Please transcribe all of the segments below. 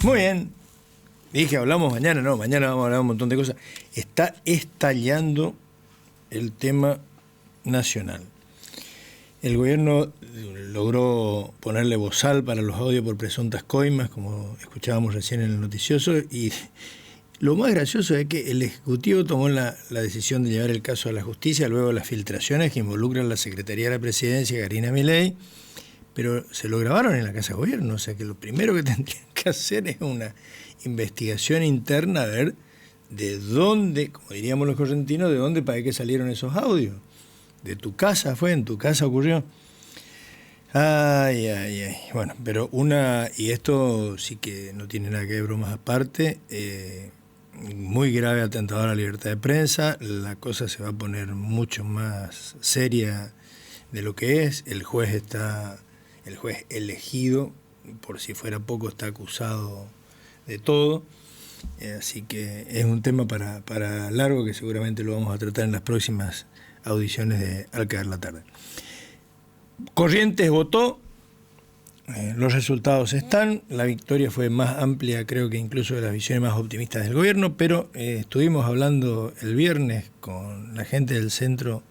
Muy bien. Dije, hablamos mañana, no, mañana vamos a hablar un montón de cosas. Está estallando el tema nacional. El gobierno logró ponerle bozal para los audios por presuntas coimas, como escuchábamos recién en el noticioso, y lo más gracioso es que el Ejecutivo tomó la decisión de llevar el caso a la justicia, luego de las filtraciones que involucran la Secretaría de la Presidencia, Karina Milei, pero se lo grabaron en la Casa de Gobierno, o sea que lo primero que tendrían que hacer es una investigación interna a ver de dónde, como diríamos los correntinos, de dónde para qué salieron esos audios. De tu casa fue, en tu casa ocurrió. Ay, ay, ay. Bueno, pero y esto sí que no tiene nada que ver, bromas aparte, muy grave atentado a la libertad de prensa, la cosa se va a poner mucho más seria de lo que es. El juez elegido, por si fuera poco, está acusado de todo. Así que es un tema para largo que seguramente lo vamos a tratar en las próximas audiciones de Al caer la tarde. Corrientes votó, los resultados están, la victoria fue más amplia, creo que incluso de las visiones más optimistas del gobierno, pero estuvimos hablando el viernes con la gente del centro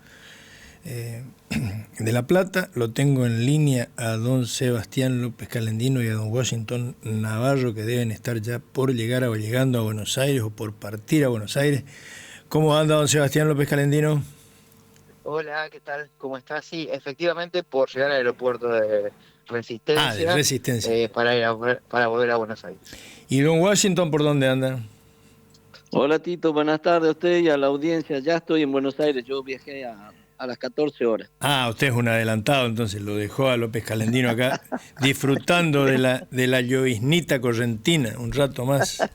de La Plata. Lo tengo en línea a don Sebastián López Calendino y a don Washington Navarro, que deben estar ya por llegar o llegando a Buenos Aires o por partir a Buenos Aires. ¿Cómo anda don Sebastián López Calendino? Hola, ¿qué tal? ¿Cómo estás? Sí, efectivamente, por llegar al aeropuerto de De Resistencia Resistencia. para volver a Buenos Aires. ¿Y don Washington por dónde anda? Hola Tito, buenas tardes a usted y a la audiencia. Ya estoy en Buenos Aires, yo viajé a las 14 horas. Usted es un adelantado, entonces lo dejó a López Calendino acá disfrutando de la lloviznita correntina un rato más.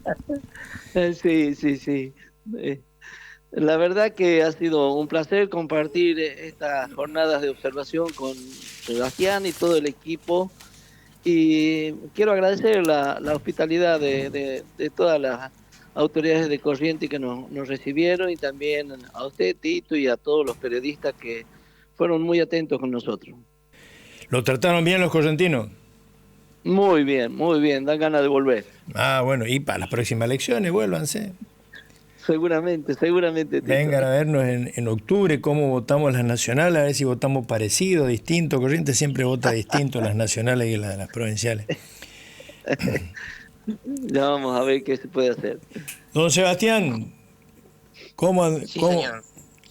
Sí, sí, sí. Eh, La verdad que ha sido un placer compartir estas jornadas de observación con Sebastián y todo el equipo. Y quiero agradecer la hospitalidad de todas las autoridades de Corrientes que nos recibieron, y también a usted, Tito, y a todos los periodistas que fueron muy atentos con nosotros. ¿Lo trataron bien los correntinos? Muy bien, dan ganas de volver. Bueno, y para las próximas elecciones, vuélvanse. Seguramente, Tito. Vengan a vernos en octubre cómo votamos las nacionales, a ver si votamos parecido, distinto. Corrientes siempre vota distinto las nacionales y las provinciales. Ya vamos a ver qué se puede hacer. Don Sebastián, Sí, señor.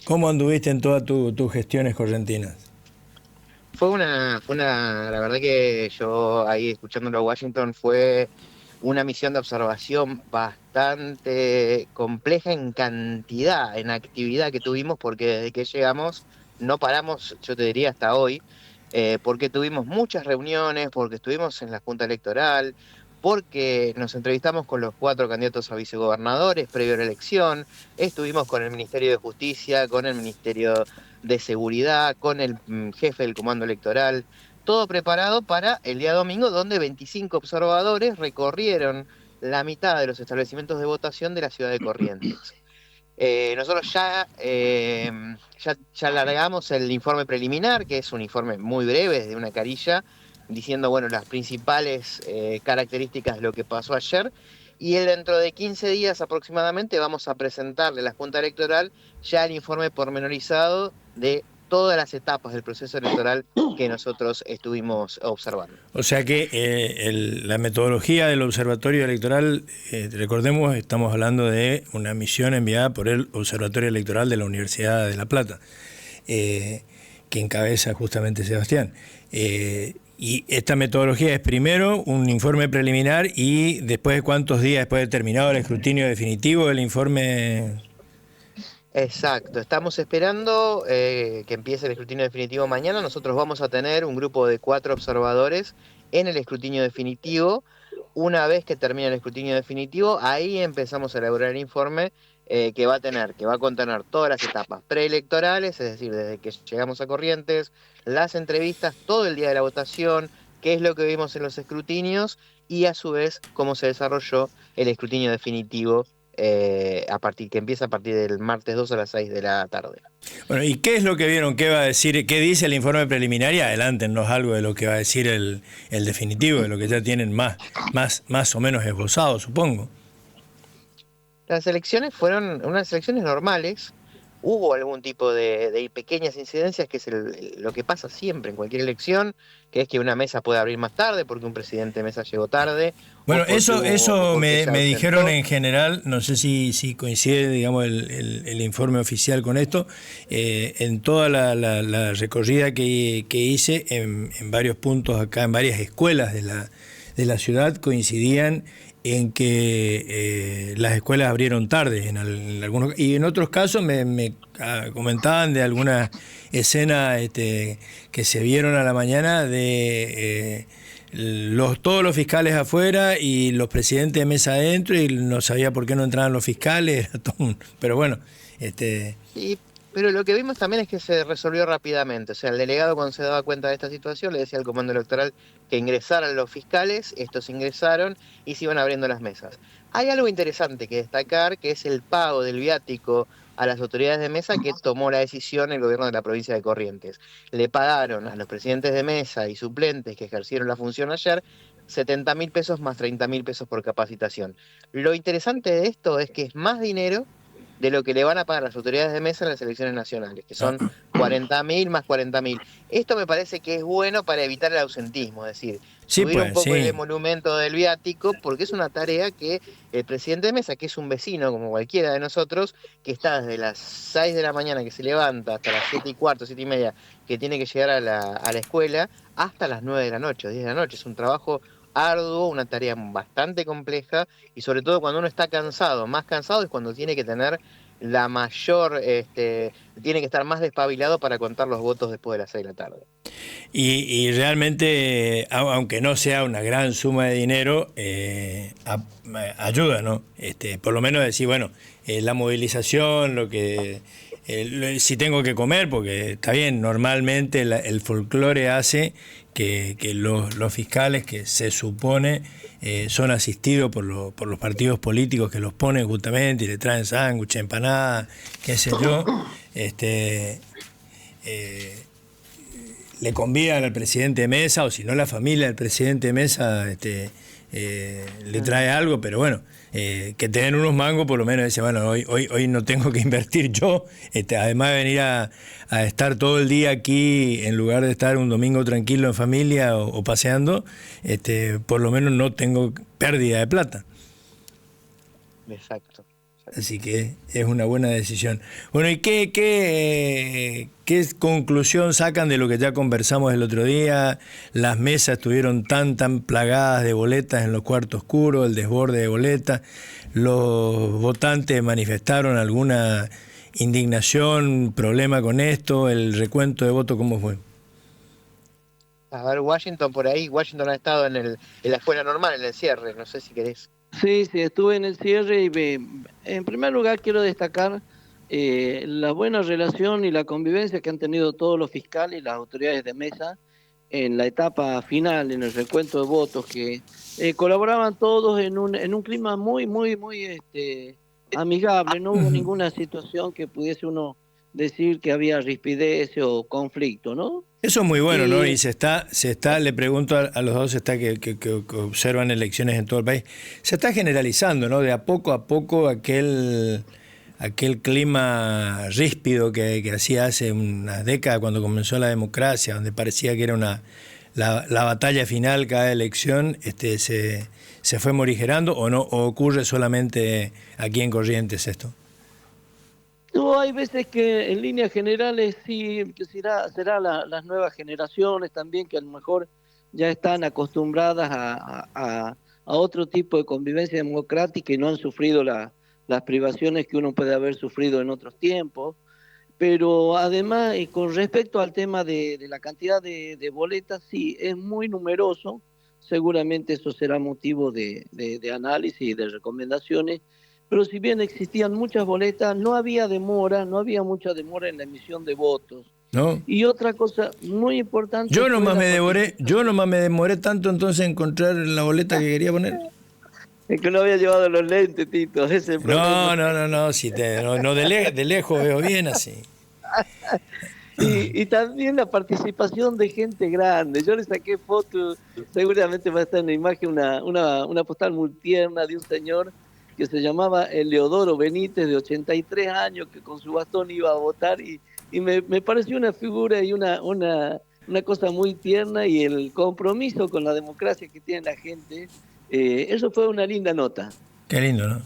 ¿cómo anduviste en todas tus gestiones correntinas? La verdad que yo ahí escuchándolo a Washington fue una misión de observación bastante compleja en cantidad, en actividad que tuvimos, porque desde que llegamos no paramos, yo te diría, hasta hoy, porque tuvimos muchas reuniones, porque estuvimos en la Junta Electoral, porque nos entrevistamos con los 4 candidatos a vicegobernadores previo a la elección, estuvimos con el Ministerio de Justicia, con el Ministerio de Seguridad, con el jefe del Comando Electoral, todo preparado para el día domingo, donde 25 observadores recorrieron la mitad de los establecimientos de votación de la ciudad de Corrientes. Nosotros ya largamos el informe preliminar, que es un informe muy breve, de una carilla, diciendo, bueno, las principales características de lo que pasó ayer, y dentro de 15 días aproximadamente vamos a presentarle a la Junta Electoral ya el informe pormenorizado de todas las etapas del proceso electoral que nosotros estuvimos observando. O sea que la metodología del Observatorio Electoral, recordemos, estamos hablando de una misión enviada por el Observatorio Electoral de la Universidad de La Plata, que encabeza justamente Sebastián. Y esta metodología es primero un informe preliminar y después de cuántos días después de terminado el escrutinio definitivo del informe. Exacto, estamos esperando que empiece el escrutinio definitivo mañana. Nosotros vamos a tener un grupo de 4 observadores en el escrutinio definitivo. Una vez que termine el escrutinio definitivo, ahí empezamos a elaborar el informe que va a contener todas las etapas preelectorales, es decir, desde que llegamos a Corrientes, las entrevistas, todo el día de la votación, qué es lo que vimos en los escrutinios y a su vez cómo se desarrolló el escrutinio definitivo que empieza a partir del martes 2 a las 6 de la tarde. Bueno, ¿y qué es lo que vieron? ¿Qué va a decir? ¿Qué dice el informe preliminar? Y adelántenos algo de lo que va a decir el definitivo, de lo que ya tienen más o menos esbozado, supongo. Las elecciones fueron unas elecciones normales. Hubo algún tipo de pequeñas incidencias, que es lo que pasa siempre en cualquier elección, que es que una mesa puede abrir más tarde porque un presidente de mesa llegó tarde. Bueno, eso me dijeron en general, no sé si coincide, digamos, el informe oficial con esto, en toda la recorrida que hice en varios puntos acá, en varias escuelas de la ciudad, coincidían en que las escuelas abrieron tarde en algunos, y en otros casos me comentaban de algunas escenas que se vieron a la mañana de todos los fiscales afuera y los presidentes de mesa adentro, y no sabía por qué no entraban los fiscales, pero bueno. Sí, pero lo que vimos también es que se resolvió rápidamente. O sea, el delegado, cuando se daba cuenta de esta situación, le decía al comando electoral que ingresaran los fiscales. Estos ingresaron y se iban abriendo las mesas. Hay algo interesante que destacar, que es el pago del viático a las autoridades de mesa que tomó la decisión el gobierno de la provincia de Corrientes. Le pagaron a los presidentes de mesa y suplentes que ejercieron la función ayer 70.000 pesos más 30.000 pesos por capacitación. Lo interesante de esto es que es más dinero de lo que le van a pagar las autoridades de mesa en las elecciones nacionales, que son 40.000 más 40.000. Esto me parece que es bueno para evitar el ausentismo, es decir, subir un poco el emolumento del viático, porque es una tarea que el presidente de mesa, que es un vecino como cualquiera de nosotros, que está desde las 6 de la mañana que se levanta hasta las 7:15, 7:30, que tiene que llegar a la escuela, hasta las 9 de la noche, 10 de la noche. Es un trabajo arduo, una tarea bastante compleja, y sobre todo cuando uno está cansado. Más cansado es cuando tiene que tener la mayor, tiene que estar más despabilado para contar los votos después de las 6 de la tarde. Y realmente, aunque no sea una gran suma de dinero, ayuda, ¿no? Por lo menos decir, bueno, la movilización, si tengo que comer, porque está bien, normalmente el folclore hace que los fiscales, que se supone son asistidos por los partidos políticos que los ponen justamente y le traen sándwich, empanada, qué sé yo, le convidan al presidente de mesa, o si no la familia del presidente de mesa le trae algo, pero bueno, que te den unos mangos, por lo menos dice, bueno, hoy no tengo que invertir yo, además de venir a estar todo el día aquí, en lugar de estar un domingo tranquilo en familia o paseando, por lo menos no tengo pérdida de plata. Exacto. Así que es una buena decisión. Bueno, ¿y qué conclusión sacan de lo que ya conversamos el otro día? Las mesas estuvieron tan plagadas de boletas en los cuartos oscuros, el desborde de boletas. ¿Los votantes manifestaron alguna indignación, problema con esto? ¿El recuento de votos cómo fue? A ver, Washington por ahí. Washington ha estado en la escuela normal, en el cierre. No sé si querés. Sí, estuve en el cierre y en primer lugar quiero destacar la buena relación y la convivencia que han tenido todos los fiscales y las autoridades de mesa en la etapa final, en el recuento de votos, que colaboraban todos en un clima muy amigable. No hubo ninguna situación que pudiese uno decir que había rispidez o conflicto, ¿no? Eso es muy bueno, ¿no? Y se está, le pregunto a los dos, que observan elecciones en todo el país, se está generalizando, ¿no? De a poco aquel clima ríspido que hacía hace unas décadas cuando comenzó la democracia, donde parecía que era la batalla final cada elección, se fue morigerando, o no, o ocurre solamente aquí en Corrientes esto. No, hay veces que en líneas generales sí, que será las nuevas generaciones también, que a lo mejor ya están acostumbradas a otro tipo de convivencia democrática y no han sufrido las privaciones que uno puede haber sufrido en otros tiempos. Pero además, con respecto al tema de la cantidad de boletas, sí, es muy numeroso. Seguramente eso será motivo de análisis y de recomendaciones. Pero si bien existían muchas boletas, no había mucha demora en la emisión de votos. ¿No? Y otra cosa muy importante... Yo nomás me demoré tanto entonces en encontrar la boleta que quería poner. Es que no había llevado los lentes, Tito, ese es el problema. No, si de lejos veo bien así. Y también la participación de gente grande. Yo le saqué fotos, seguramente va a estar en la imagen una postal muy tierna de un señor que se llamaba Eleodoro Benítez, de 83 años, que con su bastón iba a votar y me pareció una figura y una cosa muy tierna, y el compromiso con la democracia que tiene la gente, eso fue una linda nota. Qué lindo, ¿no?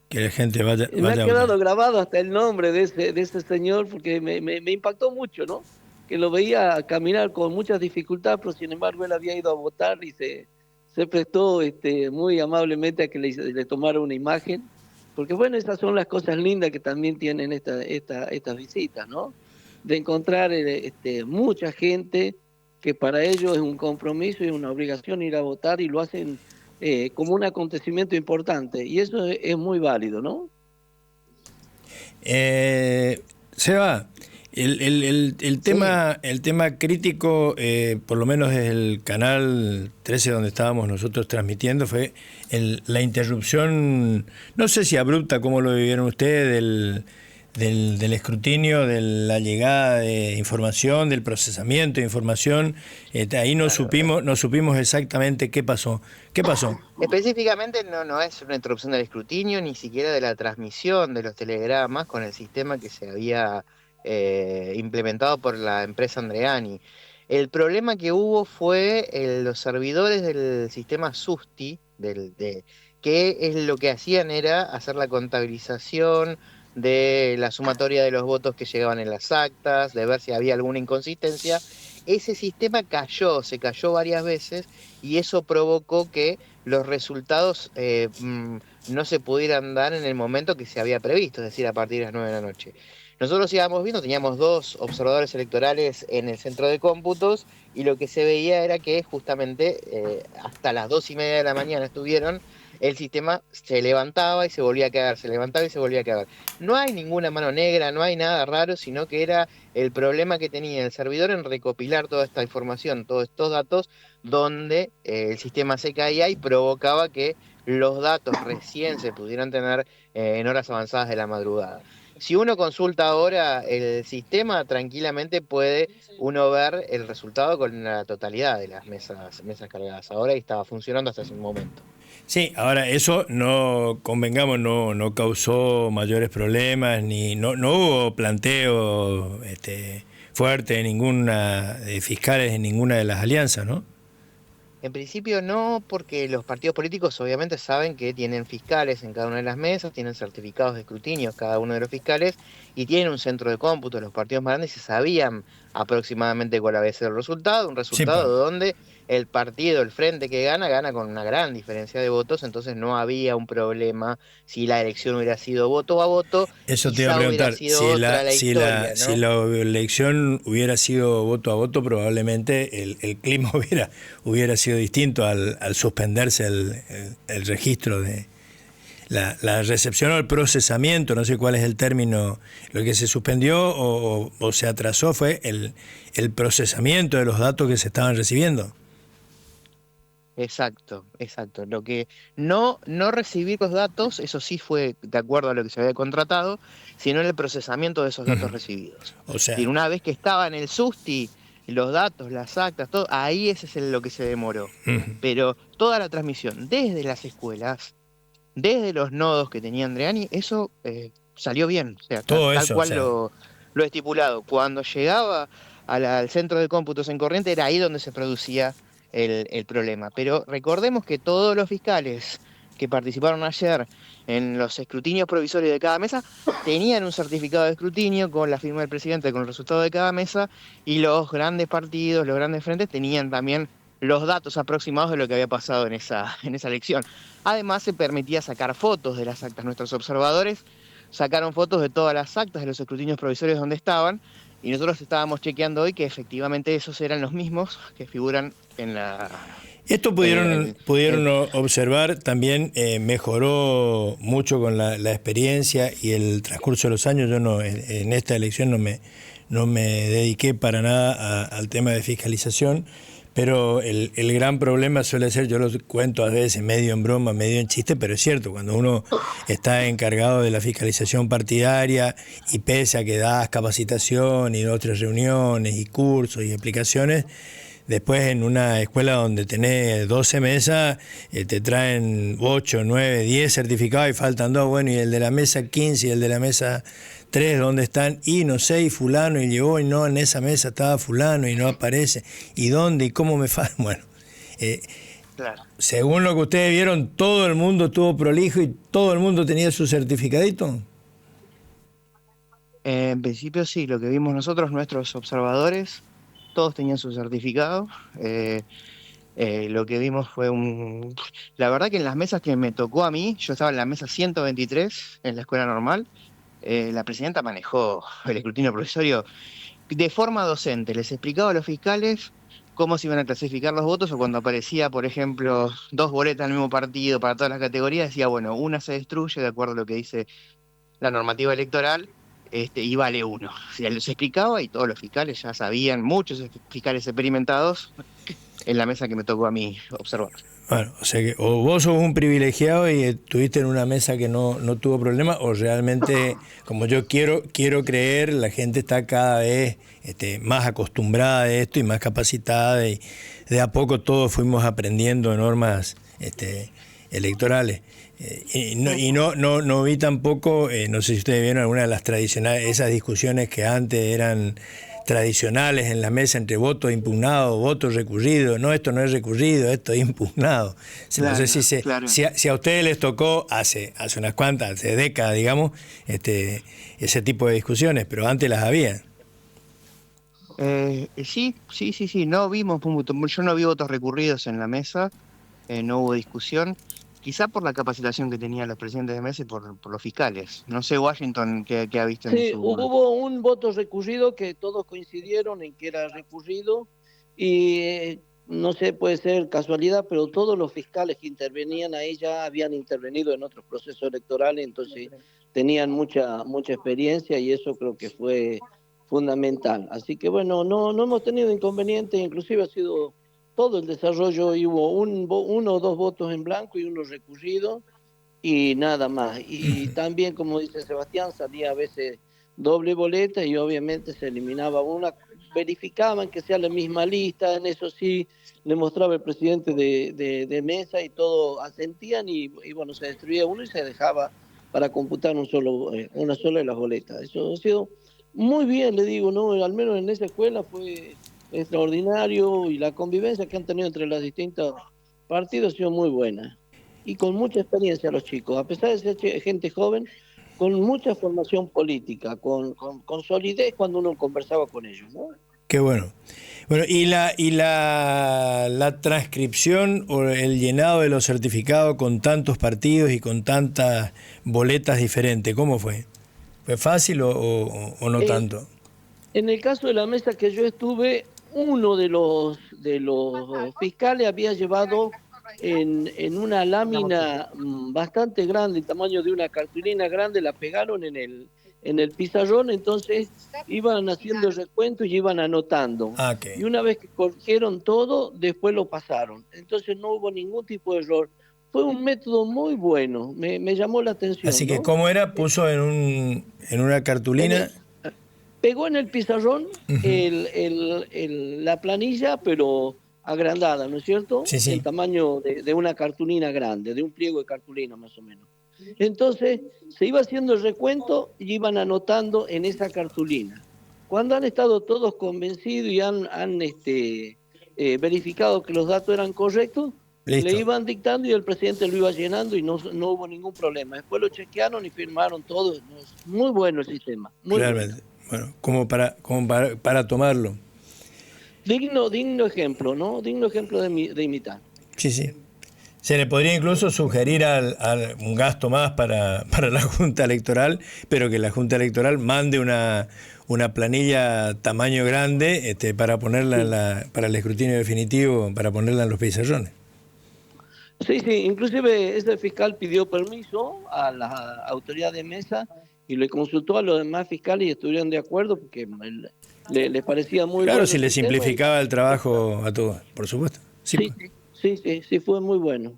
Que la gente vaya Me ha a quedado votar. grabado hasta el nombre de ese señor, porque me impactó mucho, ¿no? Que lo veía caminar con mucha dificultad, pero sin embargo él había ido a votar y se prestó muy amablemente a que le tomara una imagen, porque bueno, esas son las cosas lindas que también tienen estas visitas, ¿no? De encontrar mucha gente que para ellos es un compromiso y una obligación ir a votar, y lo hacen como un acontecimiento importante, y eso es muy válido, ¿no? Seba, Sí, el tema crítico, por lo menos desde el canal 13 donde estábamos nosotros transmitiendo, fue la interrupción, no sé si abrupta, como lo vivieron ustedes, del escrutinio, de la llegada de información, del procesamiento de información. Ahí no supimos exactamente qué pasó. ¿Qué pasó? específicamente no es una interrupción del escrutinio, ni siquiera de la transmisión de los telegramas con el sistema que se había implementado por la empresa Andreani. El problema que hubo fue los servidores del sistema SUSTI, que es lo que hacían era hacer la contabilización de la sumatoria de los votos que llegaban en las actas, de ver si había alguna inconsistencia. Ese sistema se cayó varias veces, y eso provocó que los resultados no se pudieran dar en el momento que se había previsto, es decir, a partir de las 9 de la noche. Nosotros íbamos viendo, teníamos 2 observadores electorales en el centro de cómputos, y lo que se veía era que justamente hasta las 2:30 de la mañana estuvieron, el sistema se levantaba y se volvía a quedar, se levantaba y se volvía a quedar. No hay ninguna mano negra, no hay nada raro, sino que era el problema que tenía el servidor en recopilar toda esta información, todos estos datos, donde el sistema se caía y provocaba que los datos recién se pudieran tener en horas avanzadas de la madrugada. Si uno consulta ahora el sistema, tranquilamente puede uno ver el resultado con la totalidad de las mesas cargadas ahora, y estaba funcionando hasta ese momento. Sí, ahora eso no, convengamos, no causó mayores problemas, no hubo planteo fuerte de fiscales en ninguna de las alianzas, ¿no? En principio no, porque los partidos políticos obviamente saben que tienen fiscales en cada una de las mesas, tienen certificados de escrutinio cada uno de los fiscales, y tienen un centro de cómputo. Los partidos más grandes se sabían aproximadamente cuál había sido el resultado, un Sí, pues, resultado donde el partido, el frente que gana con una gran diferencia de votos, entonces no había un problema si la elección hubiera sido voto a voto, eso te iba a quizá hubiera preguntar. sido otra la historia, Si ¿no? la elección hubiera sido voto a voto, probablemente el clima hubiera sido distinto al suspenderse el registro de la recepción o el procesamiento, no sé cuál es el término. Lo que se suspendió o se atrasó fue el procesamiento de los datos que se estaban recibiendo. Exacto, exacto. Lo que no recibir los datos, eso sí fue de acuerdo a lo que se había contratado, sino en el procesamiento de esos datos Ujú. recibidos. O Es decir, sea, una vez que estaba en el SUSTI, los datos, las actas, todo, ahí ese es lo que se demoró. ujú. Pero toda la transmisión, desde las escuelas, desde los nodos que tenía Andreani, eso salió bien, o sea, Todo tal eso, o cual sea, lo estipulado. Cuando llegaba al centro de cómputos en corriente, era ahí donde se producía el problema. Pero recordemos que todos los fiscales que participaron ayer en los escrutinios provisorios de cada mesa tenían un certificado de escrutinio con la firma del presidente con el resultado de cada mesa, y los grandes partidos, los grandes frentes tenían también los datos aproximados de lo que había pasado en esa elección. Además, se permitía sacar fotos de las actas. Nuestros observadores sacaron fotos de todas las actas de los escrutinios provisorios donde estaban, y nosotros estábamos chequeando hoy que efectivamente esos eran los mismos que figuran en esto el- pudieron observar, también mejoró mucho con la experiencia y el transcurso de los años. Yo en esta elección no me dediqué para nada al tema de fiscalización, Pero el gran problema suele ser, yo lo cuento a veces medio en broma, medio en chiste, pero es cierto, cuando uno está encargado de la fiscalización partidaria y pese a que das capacitación y otras reuniones y cursos y explicaciones, después en una escuela donde tenés 12 mesas, te traen 8, 9, 10 certificados y faltan 2, bueno, y el de la mesa 15 y el de la mesa 3, ¿dónde están? Y no sé, y fulano, y llegó, y no, en esa mesa estaba fulano, y no aparece. ¿Y dónde? ¿Y cómo me falta? Bueno, Claro. según lo que ustedes vieron, todo el mundo estuvo prolijo y todo el mundo tenía su certificadito. En principio sí, lo que vimos nosotros, nuestros observadores, todos tenían su certificado. Lo que vimos fue un... La verdad que en las mesas que me tocó a mí, yo estaba en la mesa 123 en la escuela normal, la presidenta manejó el escrutinio provisorio de forma docente. Les explicaba a los fiscales cómo se iban a clasificar los votos o cuando aparecía, por ejemplo, 2 boletas del mismo partido para todas las categorías, decía, bueno, una se destruye de acuerdo a lo que dice la normativa electoral, y vale 1. Se les explicaba y todos los fiscales ya sabían, muchos fiscales experimentados, en la mesa que me tocó a mí observar. Bueno, o sea que o vos sos un privilegiado y estuviste en una mesa que no tuvo problema, o realmente, como yo quiero creer, la gente está cada vez más acostumbrada a esto y más capacitada, y de a poco todos fuimos aprendiendo normas electorales. No vi tampoco, no sé si ustedes vieron alguna de las tradicionales, esas discusiones que antes eran tradicionales en la mesa entre votos impugnados, votos recurridos. No, esto no es recurrido, esto es impugnado. Claro, no sé claro. si a ustedes les tocó hace unas cuantas, hace décadas, digamos, ese tipo de discusiones, pero antes las había. Sí. No vimos, yo no vi votos recurridos en la mesa, no hubo discusión. Quizá por la capacitación que tenían los presidentes de mesa y por los fiscales. No sé, Washington, qué ha visto en Sí, su... hubo un voto recurrido que todos coincidieron en que era recurrido y no sé, puede ser casualidad, pero todos los fiscales que intervenían ahí ya habían intervenido en otros procesos electorales, entonces tenían mucha experiencia y eso creo que fue fundamental. Así que bueno, no hemos tenido inconvenientes, inclusive ha sido todo el desarrollo y hubo uno o dos votos en blanco y uno recurrido y nada más. Y también, como dice Sebastián, salía a veces doble boleta y obviamente se eliminaba una, verificaban que sea la misma lista, en eso sí le mostraba el presidente de mesa y todo asentían y bueno, se destruía uno y se dejaba para computar una sola de las boletas. Eso ha sido muy bien, le digo, ¿no? Al menos en esa escuela fue extraordinario y la convivencia que han tenido entre los distintos partidos ha sido muy buena y con mucha experiencia los chicos, a pesar de ser gente joven, con mucha formación política, con solidez cuando uno conversaba con ellos, ¿no? Qué bueno. Bueno, y la transcripción o el llenado de los certificados con tantos partidos y con tantas boletas diferentes, ¿cómo fue? ¿Fue fácil o no tanto? En el caso de la mesa que yo estuve, uno de los fiscales había llevado en una lámina bastante grande, el tamaño de una cartulina grande, la pegaron en el pizarrón, entonces iban haciendo el recuento y iban anotando. Okay. Y una vez que corrigieron todo, después lo pasaron. Entonces no hubo ningún tipo de error. Fue un método muy bueno, me llamó la atención. Así que, ¿no? ¿cómo era? Puso en una cartulina... Pegó en el pizarrón la planilla, pero agrandada, ¿no es cierto? Sí, sí. El tamaño de una cartulina grande, de un pliego de cartulina más o menos. Entonces se iba haciendo el recuento y iban anotando en esa cartulina. Cuando han estado todos convencidos y han verificado que los datos eran correctos, Listo. le iban dictando y el presidente lo iba llenando y no hubo ningún problema. Después lo chequearon y firmaron todo. Muy bueno el sistema. Muy realmente. Bueno, como para tomarlo. Digno ejemplo, ¿no? Digno ejemplo de imitar. Sí, sí. Se le podría incluso sugerir un gasto más para la Junta Electoral, pero que la Junta Electoral mande una planilla tamaño grande para ponerla para el escrutinio definitivo, para ponerla en los pizarrones. Sí, inclusive ese fiscal pidió permiso a la autoridad de mesa y le consultó a los demás fiscales y estuvieron de acuerdo porque les parecía muy Claro, bueno si le este tema. simplificaba el trabajo a todos, por supuesto. Sí, Sí, sí, fue muy bueno.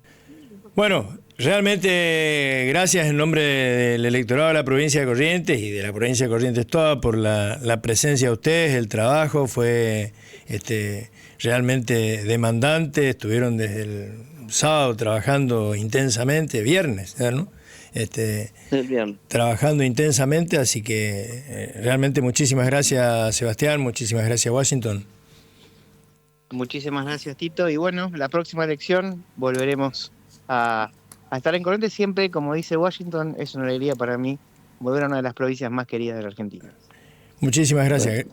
Bueno, realmente gracias en nombre del electorado de la provincia de Corrientes y de la provincia de Corrientes toda por la presencia de ustedes, el trabajo fue realmente demandante, estuvieron desde el sábado trabajando intensamente, viernes, ¿no? Bien. Trabajando intensamente, así que realmente muchísimas gracias Sebastián, muchísimas gracias Washington. Muchísimas gracias, Tito. Y bueno, la próxima elección volveremos a estar en Corrientes. Siempre, como dice Washington, es una alegría para mí volver a una de las provincias más queridas de la Argentina. Muchísimas gracias.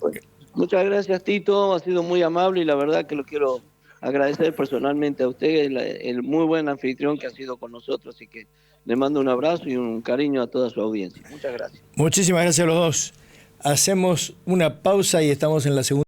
Muchas gracias, Tito. Ha sido muy amable y la verdad que lo quiero agradecer personalmente a usted, el muy buen anfitrión que ha sido con nosotros. Así que le mando un abrazo y un cariño a toda su audiencia. Muchas gracias. Muchísimas gracias a los dos. Hacemos una pausa y estamos en la segunda.